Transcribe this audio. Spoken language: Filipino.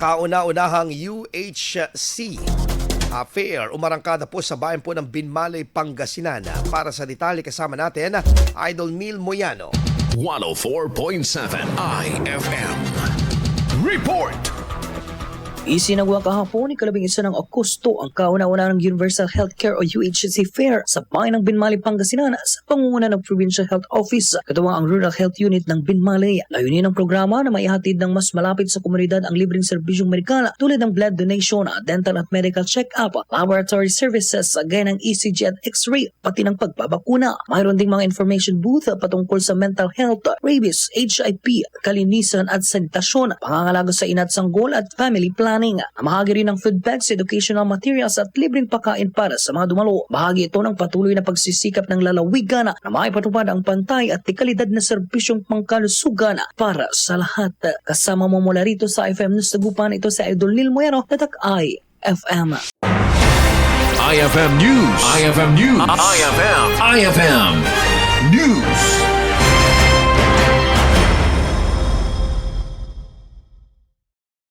kauna-unahang UHC Fair umarangkada po sa bayan po ng Binmalay, Pangasinan. Para sa detalye kasama natin, Idol Neil Moyano. 104.7 IFM. Report! Isinagawa kahapon ni kalabing-isa ng Agosto ang kauna-una ng Universal Healthcare o UHC Fair sa bayan ng Binmalay, Pangasinan sa pangunguna ng Provincial Health Office, katuwang ang Rural Health Unit ng Binmalay. Layunin ng programa na maihatid ng mas malapit sa komunidad ang libreng serbisyong medikal tulad ng blood donation, dental at medical check-up, laboratory services, gaya ng ECG at X-ray, pati ng pagpapakuna. Mayroon ding mga information booth patungkol sa mental health, rabies, HIV, kalinisan at sanitasyon, pangangalaga sa ina at sanggol at family planning. Mahagi rin ng food bags, educational materials at libreng pagkain para sa mga dumalo. Bahagi ito ng patuloy na pagsisikap ng lalawigan na maipatupad ang pantay at dekalidad na serbisyong pangkalusugan para sa lahat. Kasama mo mula rito sa IFM News Tagupan, ito si Idol Neil Moyano, tatak IFM. IFM News. IFM News. IFM News.